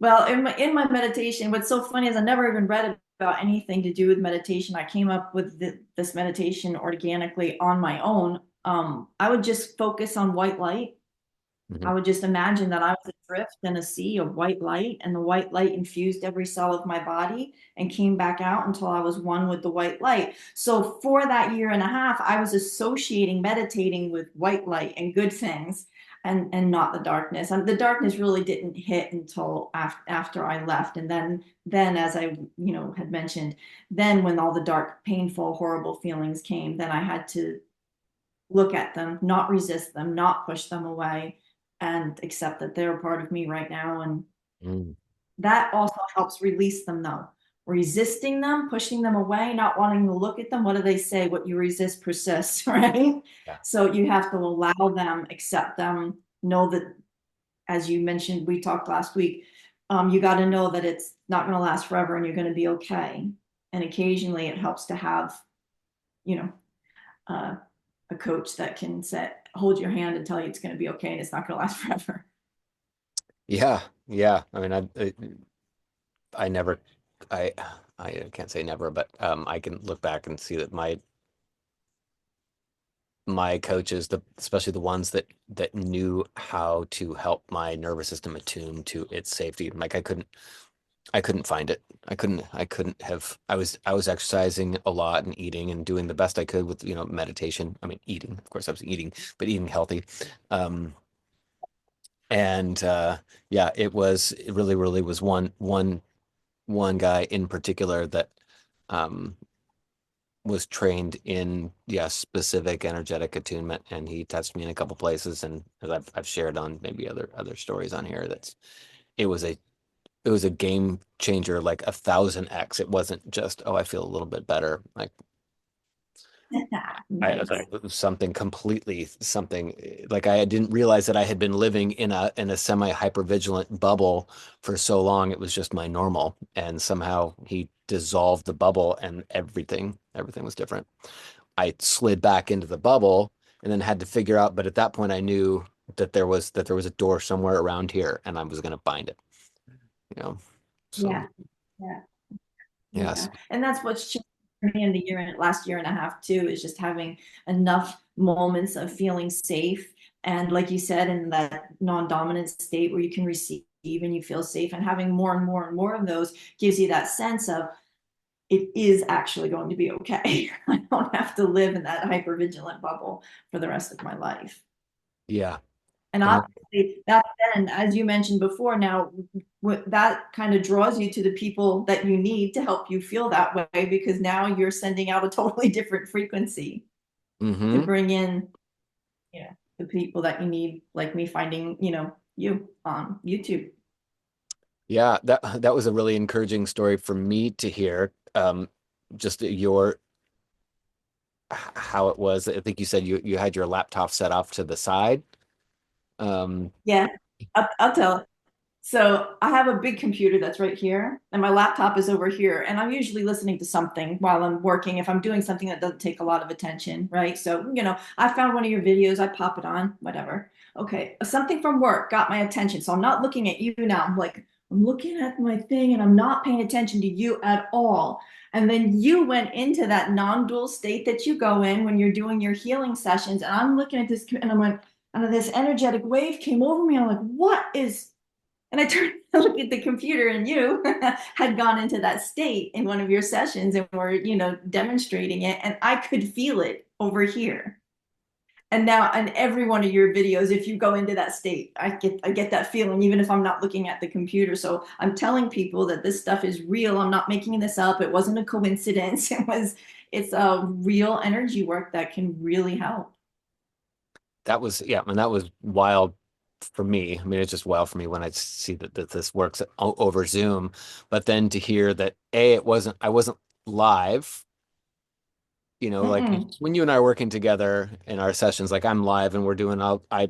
S2: Well, in my meditation, what's so funny is I never even read about anything to do with meditation. I came up with this meditation organically on my own. I would just focus on white light.
S1: Mhm.
S2: I would just imagine that I was adrift in a sea of white light, and the white light infused every cell of my body and came back out until I was one with the white light. So for that year and a half, I was associating meditating with white light and good things, and not the darkness. And the darkness really didn't hit until after I left. And then as I had mentioned, then when all the dark, painful, horrible feelings came, then I had to look at them, not resist them, not push them away, and accept that they're a part of me right now. And
S1: Mm.
S2: that also helps release them, though. Resisting them, pushing them away, not wanting to look at them. What do they say? What you resist persists, right?
S1: Yeah.
S2: So you have to allow them, accept them, know that, as you mentioned, we talked last week, you got to know that it's not going to last forever and you're going to be okay. And occasionally it helps to have, you know, uh, a coach that can hold your hand and tell you it's going to be okay and it's not going to last forever.
S1: Yeah. Yeah. I mean, I never, I, I can't say never, but I can look back and see that my coaches, especially the ones that knew how to help my nervous system attune to its safety. Like I couldn't find it. I couldn't have. I was exercising a lot and eating and doing the best I could with meditation. I mean, eating, of course, I was eating, but eating healthy. Um, and yeah, it really was one guy in particular that um was trained in, yeah, specific energetic attunement, and he touched me in a couple places, and as I've shared on maybe other stories on here, it was a it was a game changer, like 1,000x. It wasn't just, oh, I feel a little bit better. Like
S2: Nice.
S1: it was something like I didn't realize that I had been living in a semi hyper vigilant bubble for so long. It was just my normal, and somehow he dissolved the bubble, and everything was different. I slid back into the bubble and then had to figure out, but at that point I knew that there was a door somewhere around here and I was going to find it, you know. So
S2: Yeah, yeah,
S1: yes.
S2: yeah. And that's what's changed for me in the last year and a half too, is just having enough moments of feeling safe. And like you said, in that non-dominant state where you can receive and you feel safe, and having more and more and more of those gives you that sense of it is actually going to be okay. I don't have to live in that hypervigilant bubble for the rest of my life.
S1: Yeah.
S2: And
S1: And
S2: obviously, that then, as you mentioned before, now that kind of draws you to the people that you need to help you feel that way, because now you're sending out a totally different frequency to
S1: mm-hmm.
S2: bring in, the people that you need, like me finding, you on YouTube.
S1: Yeah, that was a really encouraging story for me to hear. Just how it was. I think you said you had your laptop set off to the side. Um,
S2: Yeah, I'll tell. So I have a big computer that's right here, and my laptop is over here. And I'm usually listening to something while I'm working if I'm doing something that doesn't take a lot of attention, right? So, I found one of your videos, I pop it on, whatever. Okay, something from work got my attention. So I'm not looking at you now. I'm looking at my thing and I'm not paying attention to you at all. And then you went into that non-dual state that you go in when you're doing your healing sessions. And I'm looking at this and I'm like, and this energetic wave came over me. I'm like, what is and I turned to look at the computer, and you had gone into that state in one of your sessions and were, demonstrating it. And I could feel it over here. And now in every one of your videos, if you go into that state, I get that feeling, even if I'm not looking at the computer. So I'm telling people that this stuff is real. I'm not making this up. It wasn't a coincidence. It's a real energy work that can really help.
S1: that was yeah, and that was wild for me. I mean, it's just wild for me when I see that this works over Zoom, but then to hear that I wasn't live. Like
S2: Mm-mm.
S1: when you and I are working together in our sessions, like I'm live and I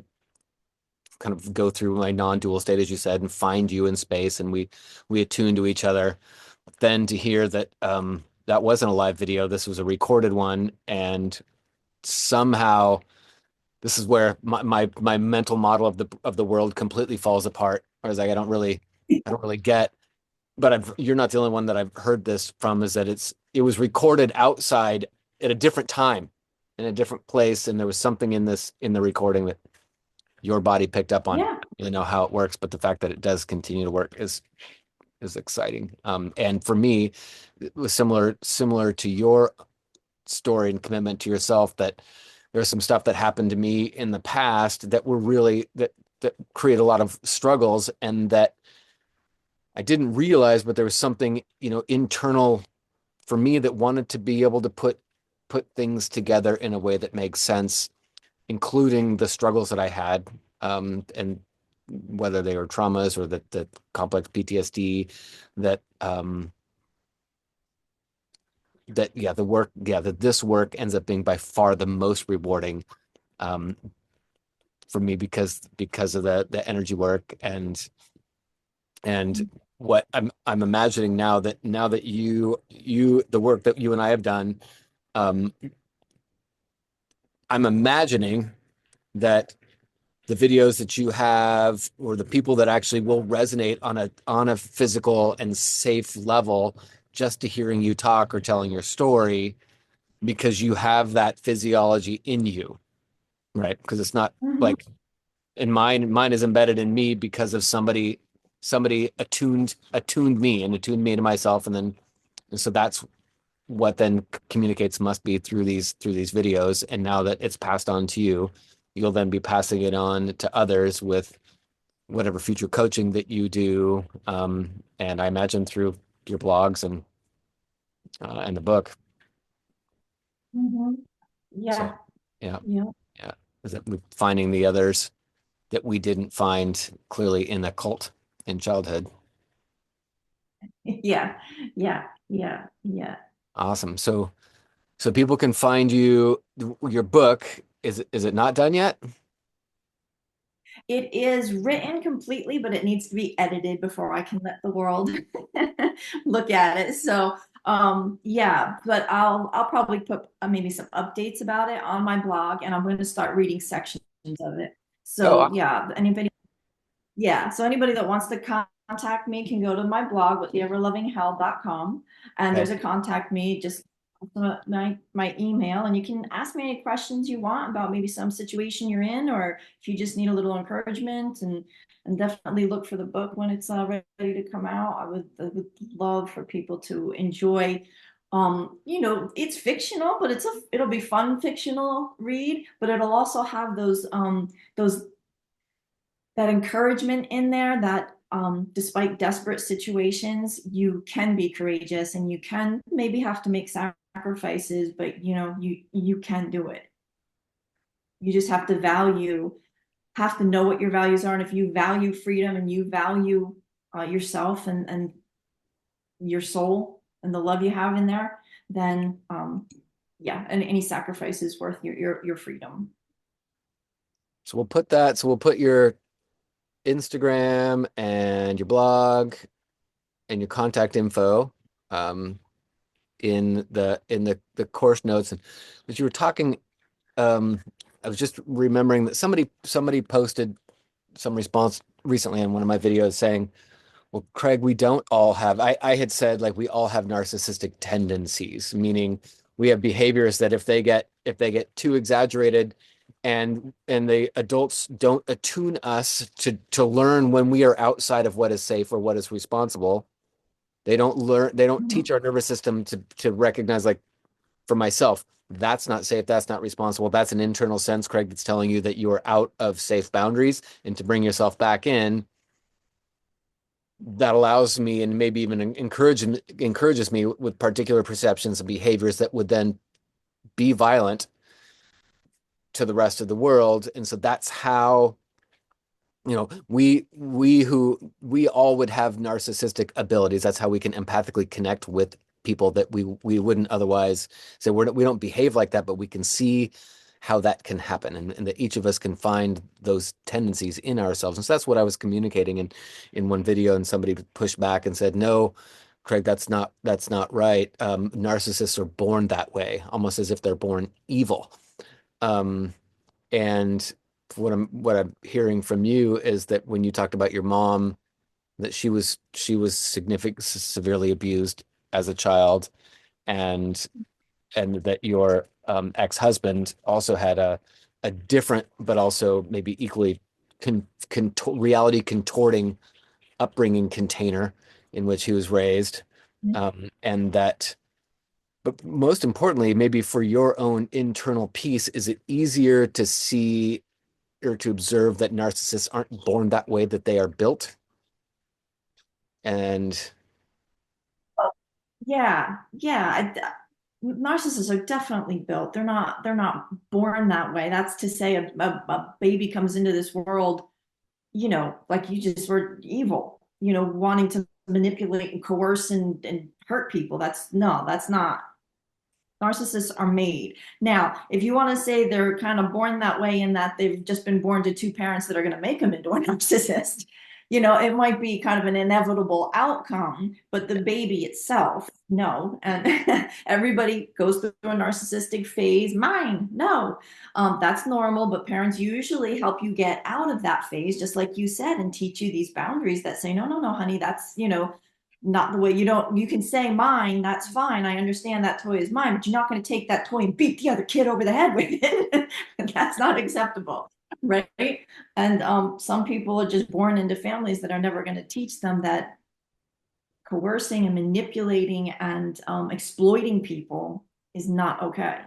S1: kind of go through my non-dual state, as you said, and find you in space, and we attune to each other. Then to hear that that wasn't a live video, this was a recorded one, and somehow this is where my mental model of the world completely falls apart. I was like, I don't really get but you're not the only one that I've heard this from, is that it was recorded outside at a different time in a different place. And there was something in the recording that your body picked up on.
S2: Yeah.
S1: You know how it works, but the fact that it does continue to work is exciting. And for me, it was similar to your story and commitment to yourself, that there's some stuff that happened to me in the past that were really that create a lot of struggles, and that I didn't realize, but there was something, internal for me that wanted to be able to put things together in a way that makes sense, including the struggles that I had, and whether they were traumas or the complex PTSD, that that this work ends up being by far the most rewarding, um, for me, because of the energy work, and what I'm imagining now that you the work that you and I have done, um, I'm imagining that the videos that you have, or the people that actually will resonate on a physical and safe level, just to hearing you talk or telling your story, because you have that physiology in you, right? Because it's not
S2: Mhm.
S1: like, in mine is embedded in me because of somebody attuned me and attuned me to myself, and so that's what then communicates, must be through these videos. And now that it's passed on to you, you'll then be passing it on to others with whatever future coaching that you do, and I imagine through your blogs and the book.
S2: Mhm.
S1: So
S2: Yeah.
S1: yeah,
S2: Yeah.
S1: yeah, is that finding the others that we didn't find clearly in the cult in childhood.
S2: Yeah. Yeah. Yeah. Yeah.
S1: Awesome. So people can find your book. Is it not done yet?
S2: It is written completely, but it needs to be edited before I can let the world look at it. So, yeah, but I'll probably put maybe some updates about it on my blog, and I'm going to start reading sections of it.
S1: Oh,
S2: So, yeah, anybody, yeah, so anybody that wants to contact me can go to my blog with theeverlovinghell.com, and
S1: okay.
S2: there's a contact me, just my email, and you can ask me any questions you want about maybe some situation you're in, or if you just need a little encouragement, and definitely look for the book when it's ready to come out. I would love for people to enjoy, it's fictional, but it'll be fun fictional read, but it'll also have those that encouragement in there, that despite desperate situations, you can be courageous, and you can maybe have to make sacrifices, but you can do it. You just have to know what your values are, and if you value freedom, and you value yourself, and your soul, and the love you have in there, then yeah, and any sacrifice is worth your freedom.
S1: So we'll put your Instagram and your blog and your contact info, um, in the course notes. And as you were talking, um, I was just remembering that somebody posted some response recently on one of my videos saying, "Well, Craig, we don't all have." I had said, like, we all have narcissistic tendencies, meaning we have behaviors that if they get too exaggerated, and the adults don't attune us to learn when we are outside of what is safe or what is responsible. They don't teach our nervous system to recognize, like, for myself, that's not safe, that's not responsible, that's an internal sense, Craig, that's telling you that you are out of safe boundaries, and to bring yourself back in, that allows me, and maybe even encourages me with particular perceptions and behaviors that would then be violent to the rest of the world. And so that's how, we all would have narcissistic abilities. That's how we can empathically connect with people that we wouldn't otherwise say. We don't behave like that, but we can see how that can happen, and that each of us can find those tendencies in ourselves. And so that's what I was communicating in one video, and somebody pushed back and said, "No, Craig, that's not right. Narcissists are born that way, almost as if they're born evil." Um, and what I'm hearing from you is that when you talked about your mom that she was significant severely abused as a child, and that your ex-husband also had a different but also maybe equally reality contorting upbringing container in which he was raised, and that, but most importantly, maybe for your own internal peace, is it easier to see or to observe that narcissists aren't born that way, that they are built? And
S2: Yeah, yeah. Narcissists are definitely built. They're not born that way. That's to say a baby comes into this world, like you just were evil, wanting to manipulate and coerce and hurt people. That's not. Narcissists are made. Now, if you want to say they're kind of born that way in that they've just been born to two parents that are going to make them into a narcissist, it might be kind of an inevitable outcome, but the baby itself, no. And everybody goes through a narcissistic phase. Mine, no. That's normal, but parents usually help you get out of that phase, just like you said, and teach you these boundaries that say, no, no, no, honey, that's, not the way. You can say mine, that's fine. I understand that toy is mine, but you're not going to take that toy and beat the other kid over the head with it. That's not acceptable. Right. And some people are just born into families that are never going to teach them that coercing and manipulating and exploiting people is not okay.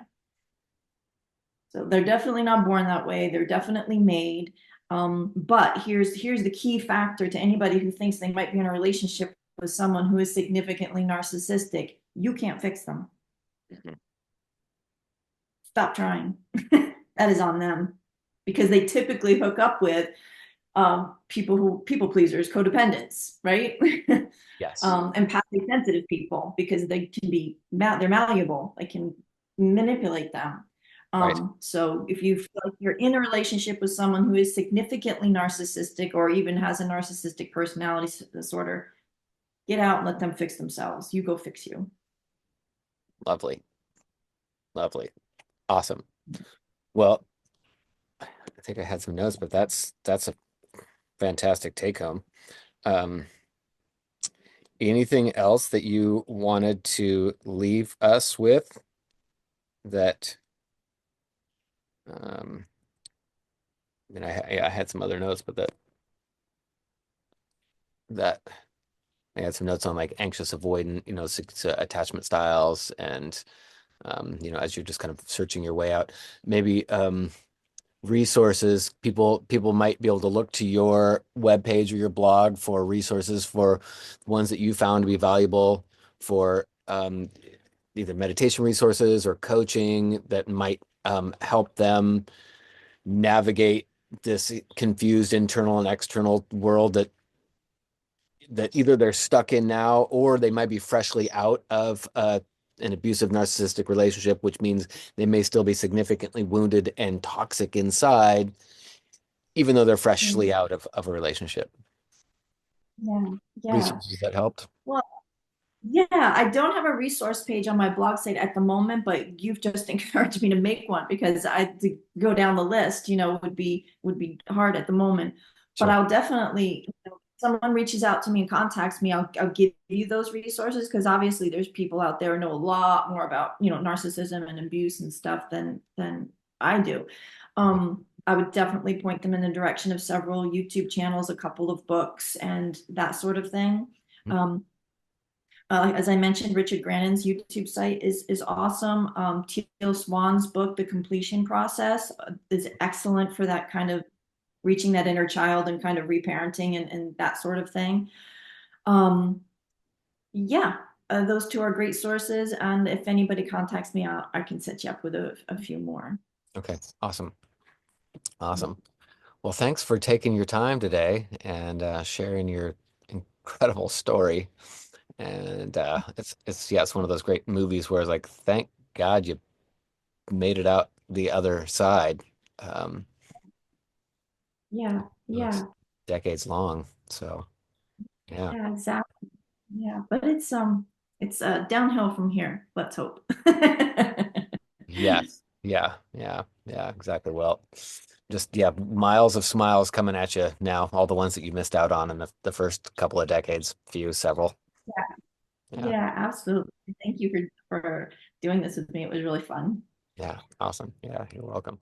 S2: So they're definitely not born that way. They're definitely made. But here's the key factor to anybody who thinks they might be in a relationship with someone who is significantly narcissistic. You can't fix them.
S1: Mhm.
S2: Stop trying. That is on them because they typically hook up with people pleasers, codependents, right?
S1: Yes,
S2: Empathically sensitive people because they can be they're malleable. They can manipulate them.
S1: right.
S2: So if you feel like you're in a relationship with someone who is significantly narcissistic or even has a narcissistic personality disorder, get out and let them fix themselves. You go fix you.
S1: Lovely, lovely, awesome. Well, I think I had some notes, but that's a fantastic take home. Um, Anything else that you wanted to leave us with that? Um, I mean, I had some other notes, but that I had some notes on like anxious avoidant, attachment styles, and as you're just kind of searching your way out, maybe resources. People might be able to look to your webpage or your blog for resources for ones that you found to be valuable for either meditation resources or coaching that might help them navigate this confused internal and external world that either they're stuck in now or they might be freshly out of an abusive narcissistic relationship, which means they may still be significantly wounded and toxic inside, even though they're freshly out of a relationship.
S2: Yeah, yeah.
S1: Resources that helped.
S2: Well, yeah, I don't have a resource page on my blog site at the moment, but you've just encouraged me to make one because I to go down the list, would be hard at the moment. But
S1: Sure.
S2: I'll definitely, if someone reaches out to me and contacts me, I'll give you those resources because obviously there's people out there who know a lot more about, narcissism and abuse and stuff than I do. I would definitely point them in the direction of several YouTube channels, a couple of books, and that sort of thing. Um, as I mentioned, Richard Grannon's YouTube site is awesome. Teal Swan's book, The Completion Process, is excellent for that kind of reaching that inner child and kind of reparenting and that sort of thing. Um, yeah, those two are great sources. And if anybody contacts me, I can set you up with a few more.
S1: Okay. Awesome. Awesome. Well, thanks for taking your time today and sharing your incredible story. And it's one of those great movies where it's like, thank God you made it out the other side. Um,
S2: Yeah,
S1: it's
S2: yeah,
S1: decades long. So yeah.
S2: yeah, exactly. Yeah, but it's downhill from here. Let's hope.
S1: Yes. Yeah. Yeah. Yeah. Exactly. Well, just yeah, miles of smiles coming at you now, all the ones that you missed out on in the first couple of decades, few, several.
S2: Yeah,
S1: Yeah.
S2: yeah, absolutely. Thank you for doing this with me. It was really fun.
S1: Yeah. Awesome. Yeah. You're welcome.